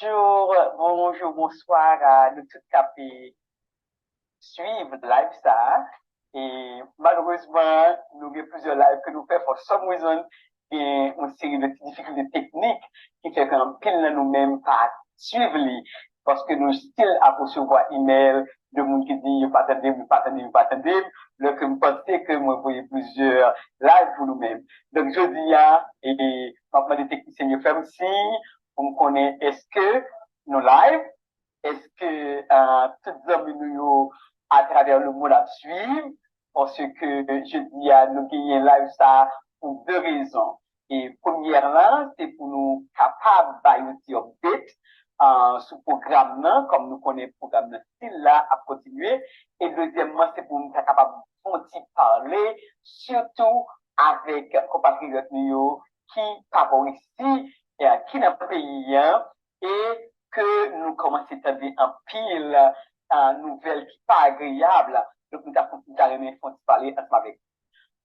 Bonjour, bonsoir à nous toutes qui suivent le live ça. Et malheureusement, nous avons plusieurs lives que nous faisons for some reason et une série de difficultés techniques qui fait qu'en pile nous-mêmes pas suivre parce que nous still à recevoir email de monde qui dit pas attendez, le que me pensez que moi voyez plusieurs lives pour nous-mêmes. Donc je dis et maintenant les techniciens me font signe pour me connaître est-ce que nos lives, est-ce que toutes les amis nous à travers le monde à suivre parce que je dis à nous gagner live ça pour deux raisons. Et première là, c'est pour nous capables de update ce programme là, comme nous connaissons le programme style là à continuer. Et deuxièmement, c'est pour nous être capables de parler, surtout avec compatriotes nous qui parlent ici et qui n'a pas pays et que nous commençons à dire en pile nouvelles qui pas agréables. Donc nous avons parler ensemble avec.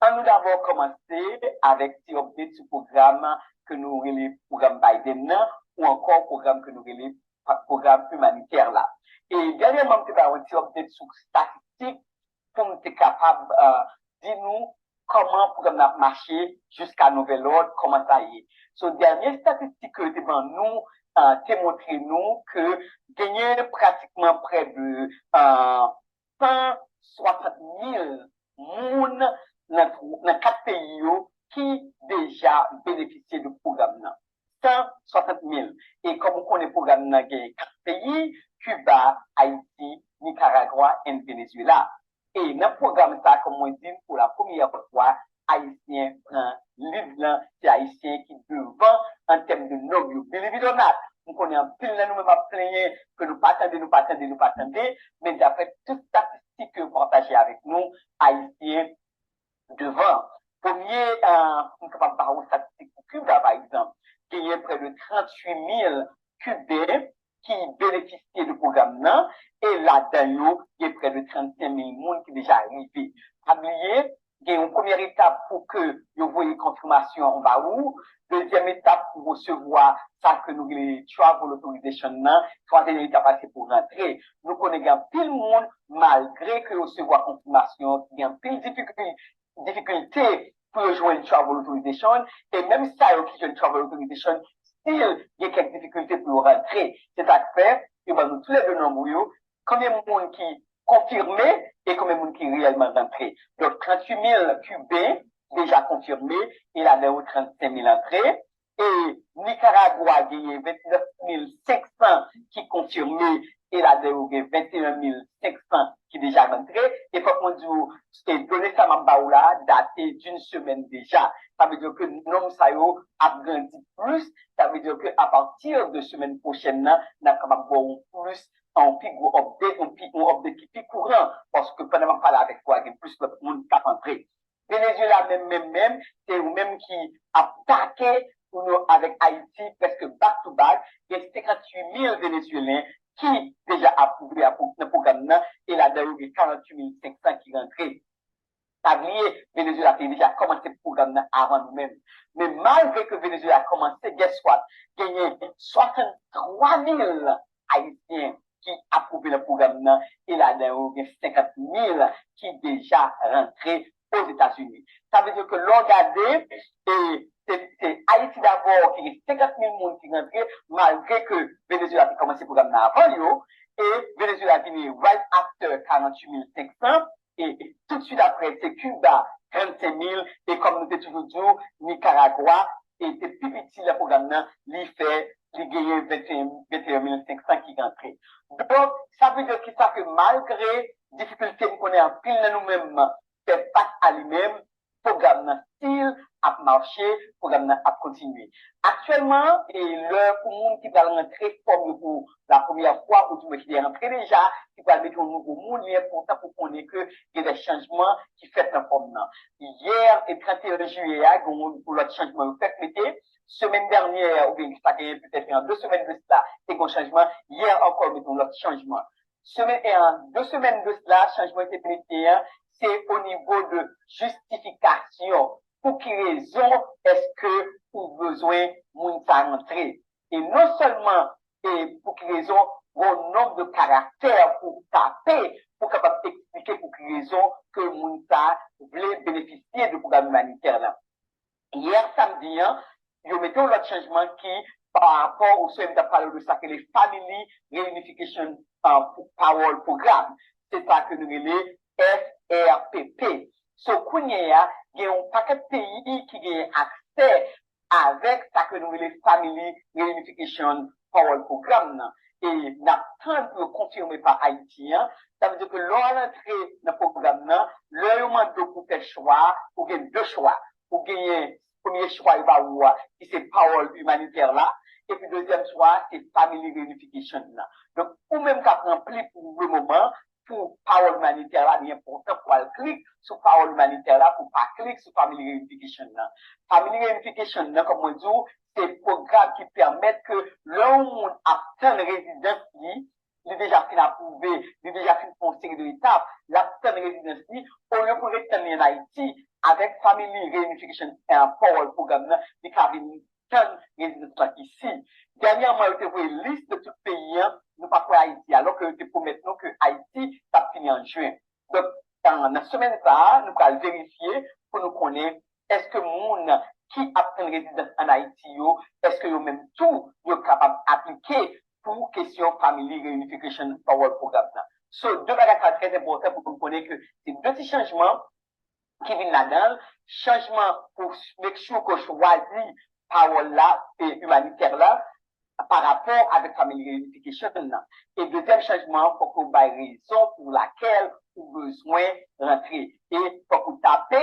On nous d'abord commencé avec ce update du programme que nous relève programme Biden ou encore programme que nous relève programme humanitaire là. Et dernièrement, nous avons un petit update sur statistique pour nous être capable de dire nous comment le programme a marché jusqu'à nouvel ordre, comment ça y est. So, dernière statistique que devant nous, montré nous que gagner pratiquement près de 160 000 moun dans quatre pays qui déjà bénéficient du programme. 160 000. Et comme on connaît le programme dans quatre pays, Cuba, Haïti, Nicaragua et Venezuela. Et dans le programme, ça, comme on dit, pour la première fois, Haïtien prend livre, c'est Haïtien qui devant en termes de nombre. Believe it or not, nous connaissons pile nous-mêmes à plaigner que nous pas attendons, mais d'après toutes statistiques que vous partagez avec nous, Haïtiens devant. Premier, on est capable de parler de statistiques pour Cuba, par exemple, il y a près de 38 000 Cubains qui bénéficient du programme là, et là-dedans, il y a près de 35 000 personnes qui sont déjà arrivés. Oubliez, il y a une première étape pour que vous voyez confirmation en bas où, deuxième étape pour recevoir ça que nous voulons travel authorization là, troisième étape c'est pour rentrer. Nous connaissons tout le monde, malgré que recevoir confirmation, il y a une difficulté pour rejoindre travel authorization, et même ça, qui ont travel authorization, il y a quelques difficultés pour rentrer. C'est à faire, et ben, nous tous les deux nombres, combien de monde qui confirmé et combien de monde qui réellement rentré. Donc, 38 000 Cubains déjà confirmés, et là-dedans, 35 000 entrées. Et Nicaragua a gagné 29 500 qui confirmés, et là-dedans, 21 500 qui déjà rentrés. Et pour qu'on dise, c'est donné ça là, daté d'une semaine déjà. Ça veut dire que le nombre ça a grandi plus. Ça veut dire qu'à partir de semaine prochaine, nous avons capable de plus un plus gros update, un update qui est courant. Parce que pendant que je parle avec toi, il y a plus de monde qui a entré. Venezuela même, c'est vous-même qui a attaqué avec Haïti presque back to back. Il y a 58 000 Vénézuéliens qui déjà approuvé le programme et là-dedans, il y a 48 500 qui rentrent. Tablier, Venezuela a déjà commencé le programme avant nous-mêmes. Mais malgré que Venezuela a commencé, guess what? Il y a 63 000 Haïtiens qui approuvé le programme et là-dedans, il y a 50 000 qui déjà rentrés aux États-Unis. Ça veut dire que l'on regarde, et c'est Haïti d'abord qui est 50 000 personnes qui rentrent, malgré que Venezuela a commencé le programme avant, et Venezuela a fini right after 48 500, et tout de suite après, c'est Cuba, 35 000, et comme nous avons toujours dit, Nicaragua, et c'est plus petit le programme, il fait, il gagne 21 500 qui rentrent. Donc, ça veut dire que malgré les difficultés qu'on a en pile nous-mêmes, fait face à lui-même, programme style a marché, programme a continué. Actuellement, et le pour monde qui va rentrer comme pour la première fois, ou tout le monde qui est rentré déjà, qui va mettre un nouveau monde, il est important pour qu'on ait que il y a des changements qui fait la forme. Hier, et 31 juillet, pour l'autre changement, fait l'été. Semaine dernière, ou bien, peut-être en 2 semaines de cela, c'est un changement. Hier encore, mettons l'autre changement. Et en 2 semaines de cela, changement était pénétré, c'est au niveau de justification. Pour quelle raison est-ce que vous besoin de rentrer? Et non seulement et pour quelle raison, bon nombre de caractères pour taper, pour capable d'expliquer pour quelle raison que le monde voulait bénéficier du programme humanitaire là. Hier samedi, ils ont mis l'autre changement qui, par rapport au sommet de parler de ça, que les Family Reunification Power Programme, c'est ça que nous appelons FRPP. So, Kounia, il y a un paquet de pays qui ont accès avec ça que nous appelons Family Reunification Power Programme. Et n'attend pour confirmer par Haïti, ça veut dire que l'entrée dans le programme, le moment de pour faire choix, ou bien deux choix. Pour gagner, premier choix, qui c'est Power humanitaire là, et puis deuxième choix, c'est Family Reunification là. Donc, ou même qu'à remplir pour le moment, pour Power humanitaire là, il est important pour aller cliquer sur Power humanitaire là, pour pas cliquer sur Family Reunification là. Family Reunification là, comme on dit, c'est un programme qui permet que l'homme obtient une résidence, il est déjà fait approuvé, il est déjà fait une série d'étapes, l'obtient une résidence, au lieu de rester en Haïti, avec Family Reunification Power Programme, il y a une résidence ici. Dernièrement, il y a une liste de tous les pays, nous pas pour Haïti, alors que c'est pour maintenant que Haïti, ça finit en juin. Donc, dans la semaine là, nous allons vérifier pour nous connaître, est-ce que monde qui a une résidence en Haïti, est-ce que même tout est capable d'appliquer pour question Family Reunification Power Programme. So, deux bagages très importants pour qu'on connaisse que c'est deux petits changements qui viennent là-dedans. Changement pour make sure qu'on choisit Power là et humanitaire là par rapport avec Family Reunification. Et deuxième changement, pour qu'on ait raison pour laquelle on a besoin de rentrer. Et pour qu'on tape,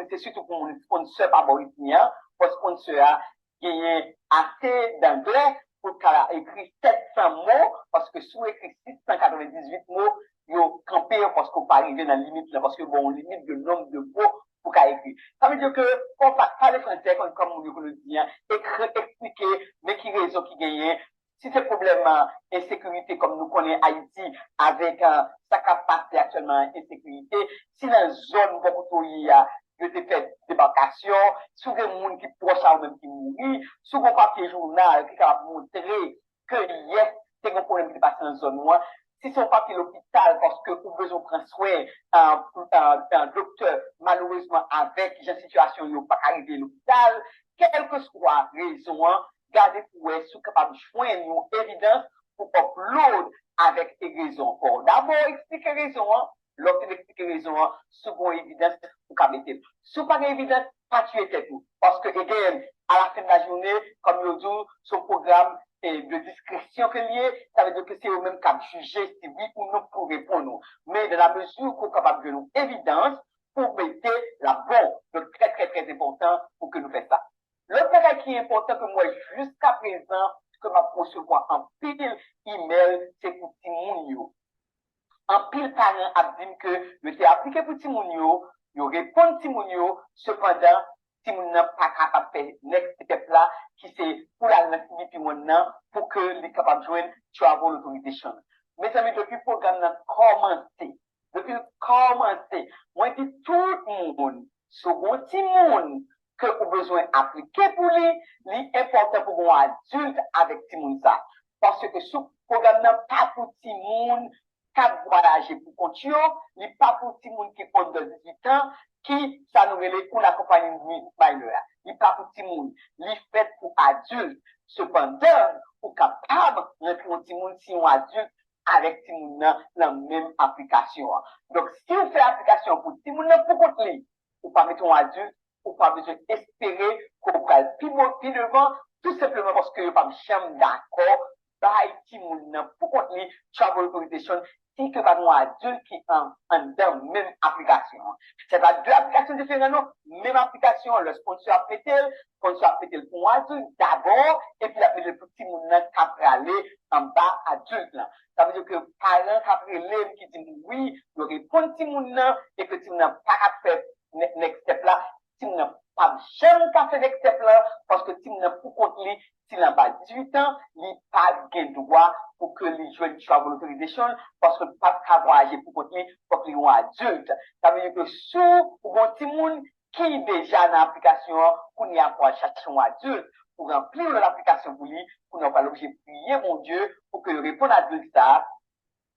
c'est surtout pour mon sponsor par Mauritinien, pour sponsor a gagné assez d'anglais pour écrire 700 mots, parce que sous écrit 698 mots, il ont campé parce qu'on pas arrivé dans la limite, parce que bon, limite de nombre de mots pour qu'à écrire. Ça veut dire que, on va parler français, comme on le dit, expliquer, mais qui raison qui gagne. Si c'est problème insécurité, comme nous connaissons Haïti, avec sa capacité actuellement insécurité, si dans la zone où il y a de fait débarcation, si des gens qui proche à même qui mourir, si un papier journal qui va montrer que yes, c'est un problème qui passe dans la zone noire, si c'est un papier l'hôpital parce que vous besoin prendre soin un docteur, malheureusement, avec une situation, il n'y pas arrivé à l'hôpital, quelle que soit la raison, gardez pour être capable de joindre une évidence pour upload avec des raisons. D'abord, expliquer raison, l'autre expliquer raison, second évidence, pour qu'à mettre. Si pas d'évidence, pas tuer tout. Parce que, again, à la fin de la journée, comme je dis, son programme de discrétion que lié, ça veut dire que c'est eux-mêmes qui juger si oui ou non pour répondre. Mais dans la mesure qu'on est capable de nous évidence, pour mettre la bonne. Donc, très, très, très important pour que nous fassions ça. L'autre chose qui est important que moi, jusqu'à présent, que ma recevoir en pile email, c'est pour Timounio. En pile parent a dit que je t'ai appliqué pour Timounio, je réponds Timounio, cependant, Timounio n'a pas capable de faire next step là, qui c'est pour la nationalité maintenant, pour que les capables de joindre travel authorization. Mes amis, depuis le programme a commencé, moi, je dis tout le monde, second Timoun, que vous besoin d'appliquer pour lui, l'important pour un adulte avec Timoun ça. Parce que ce programme n'a pas pour Timoun qui voyager pour continuer, il n'est pas pour Timoun qui ont de 18 ans, qui, ça nous relève pour l'accompagner mineur. Il n'est pas pour Timoun, il est fait pour adultes. Cependant, vous capable de rentrer Timoun si on adulte avec Timoun dans la même application. Donc, si vous faites l'application pour Timoun, pour compte ou pas mettre un adulte, ou pas besoin d'espérer qu'on va plus devant, tout simplement parce que vous pas jamais d'accord, by Timoun, pour compte travel authorization, si que pas un adulte qui est en même application. C'est pas deux applications différentes, même application, le sponsor a pété pour un adulte d'abord, et puis après le petit monde qui a aller en bas adulte. Ça veut dire que parents qui l'élève qui dit oui, il répond petit monde et que petit monde n'a pas fait next step là, si on n'a pas jamais fait next step là, parce que si on n'a pas compte lui, s'il n'a pas 18 ans, il n'a pas de droit pour que les jeunes travel authorization, parce que pas de voyager pour compte lui, pour qu'ils soient adultes. Ça veut dire que sous un petit monde qui est déjà dans l'application, qu'on y a pour chercher un adulte, pour remplir l'application pour lui, pour nous pas l'objet prier, mon Dieu, pour que réponde à tout ça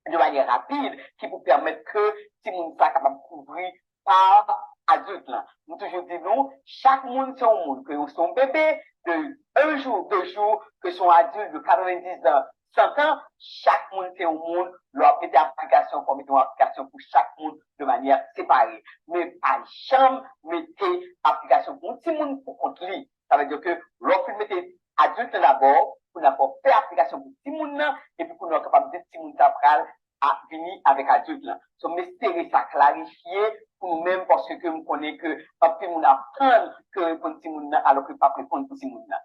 de manière rapide, qui vous permettre que si moun soit capable de couvrir par adulte là. Nous toujours disons, chaque monde c'est un monde, que son bébé de 1 jour, 2 jours, que son adulte de 90 ans, 100 ans, chaque monde c'est un monde, leur mettez application comme une application pour chaque monde de manière séparée. Mais pas jamais mettez application pour un petit monde pour contre lui. Ça veut dire que lorsque vous mettez adulte d'abord, pour n'avoir fait application pour petit monde et puis pour nous capable de petit monde après à venir avec adulte là. So m'espérer ça clarifier pour nous-mêmes parce que nous connaissons que un peu nous apprendre que pour petit monde alors que pas répondre pour petit monde là.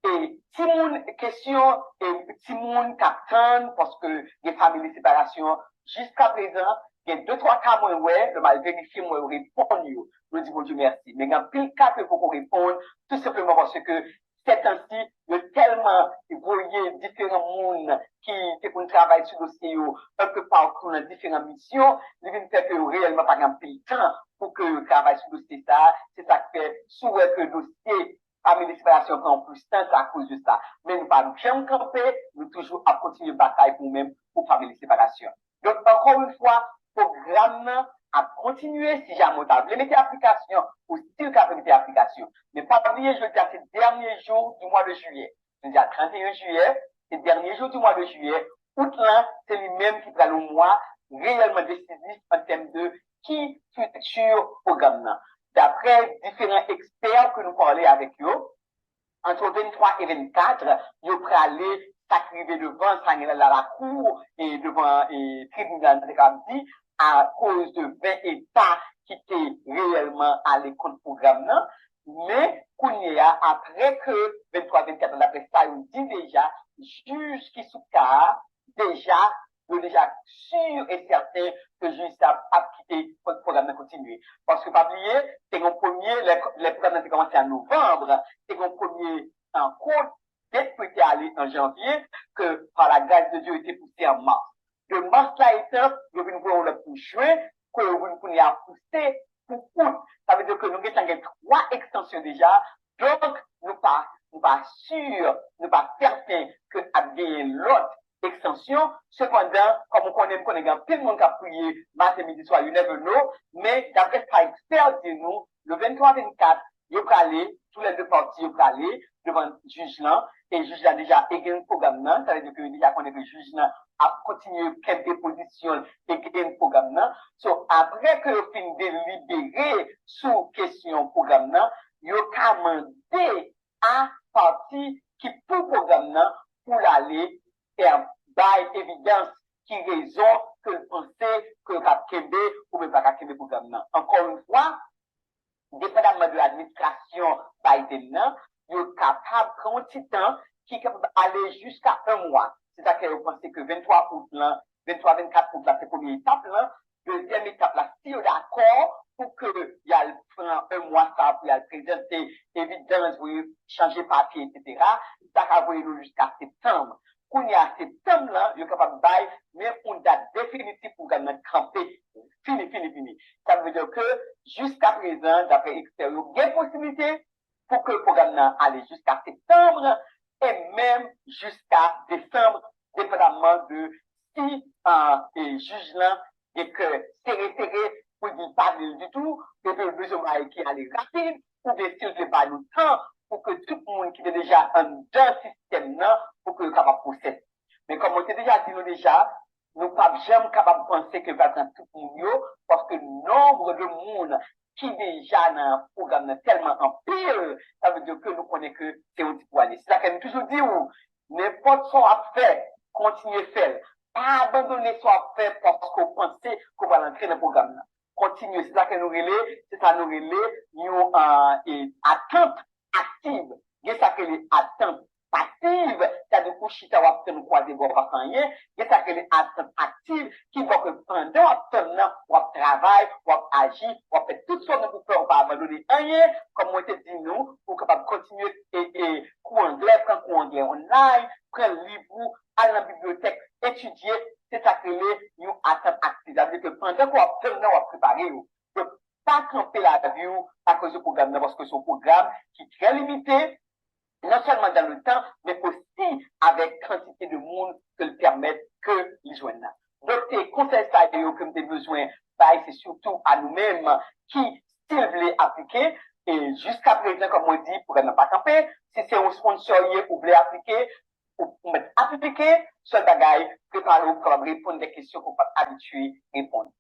Et si mon question et petit monde captain parce que les familles de séparation jusqu'à présent il y a 2-3 cas moi ouais le mal vérifier moi répondre nous dis bon Dieu merci mais il y a pile cas que pour répondre tout simplement parce que c'est ainsi il y a tellement voyez différents mondes qui travaillent sur le dossier un peu partout dans différentes missions ils viennent faire que réellement pas un pile temps pour que travaille sur le dossier ça c'est ça qui fait souvent que le dossier famille d'inspiration prend plus de temps à cause de ça. Mais nous pas jamais camper, nous toujours à continuer bataille pour nous-mêmes pour famille de séparation. Donc, encore une fois, programme à continuer si jamais vous avez mettez application ou si vous avez mettez application. Mais pas oublier, je veux dire, ces derniers jours du mois de juillet. Je veux dire, 31 juillet, ces derniers jours du mois de juillet, août là, c'est lui-même qui prend le mois réellement décisif en termes de qui futur programme là. D'après différents experts que nous parlons avec eux, entre 23 et 24, ils pourraient aller s'accriver devant la cour et devant le tribunal de Ramdi à cause de 20 États qui étaient réellement à l'école programme. Mais, après que 23-24, d'après ça, ils dit déjà, jusqu'à ce cas, déjà sûr et certain que juste a quitté le programme de continuer. Parce que, pas oublier, c'est mon premier, les programmes ont commencé en novembre, c'est mon premier en compte, dès que tu allé en janvier, que par la grâce de Dieu, était poussé en mars. De mars là étant, nous venons voir le pour juin, que nous pouvons pousser pour août. Ça veut dire que nous avons 3 extensions déjà, donc nous pas sûrs, nous pas certains que à bien l'autre extension. Cependant, comme on connaît plein de monde qui a prié matin, midi, soir, you never know, mais d'après ce expert de nous, le 23-24, il peut aller, tous les deux parties, il peut aller devant le juge là, et le juge là déjà écrit un programme là, ça veut dire que déjà connaît que le juge là a continué quelques positions et écrit un programme là. So, après que le fin délibéré sous question programme là, il a demandé à partie qui pour programme là, pour l'aller faire évidence qui raison que le pensée que le cap Kembe ou même pas Kembe programme. Encore une fois, dépendamment de l'administration Biden, il est capable de prendre un petit temps qui est capable d'aller jusqu'à 1 mois. C'est ça que vous pensez que 23 août, 23-24 août, c'est la première étape. Deuxième étape, là, si vous êtes d'accord pour qu'il y a 1 mois, ça, pour y présenter évidence, vous changer papier, etc., ça va vous jusqu'à septembre. Quand il y a septembre, là, il est capable de bailler, mais une date définitive pour gagner camper. Fini. Ça veut dire que jusqu'à présent, d'après l'extérieur, il y a une possibilité pour que le programme aille jusqu'à septembre et même jusqu'à décembre, dépendamment de si les juges là et que serré pour dire pas du tout, que le besoin qui allait rapide, ou bien si je pas le temps pour que tout le monde qui est déjà dans le système là, pour que le capable de procéder. Mais comme on s'est déjà dit, nous ne sommes jamais capables de penser que va prendre tout le monde, parce que le nombre de monde qui déjà dans le programme est tellement en pile, ça veut dire que nous connaissons que c'est un petit peu aller. C'est ça qu'elle nous toujours dit, n'importe ce qu'on a fait, continuez à faire. Pas abandonner ce qu'on a fait parce qu'on pensait qu'on va l'entrer dans le programme là. Continuez, c'est ça que nous relais, nous attente active. C'est ça que les attentes passives, c'est-à-dire que chita va faire nous croiser bon pas rien, c'est ça que les attentes actives qui vont que pendant temps on travaille, on agit, on fait tout ce qu'on peut faire, on pas abandonner rien, comme on te dit nous, pour capable continuer et cours anglais, prendre cours anglais online, prendre livre, aller dans la bibliothèque, étudier, c'est ça que les nous attentes actives. C'est-à-dire que pendant qu'on fait on préparer, donc pas tromper la vue à cause du programme, parce que c'est un programme qui est très limité, non seulement dans le temps, mais aussi avec quantité de monde que le permettent que les joignent. Donc, c'est conseil ça que nous avons besoin, c'est surtout à nous-mêmes qui, s'ils veulent appliquer, et jusqu'à présent, comme on dit, pour ne pas camper, si c'est un sponsor ou voulez appliquer, ou mettre appliquer, ce bagage, préparez-vous pour répondre des questions qu'on pas habitué à répondre.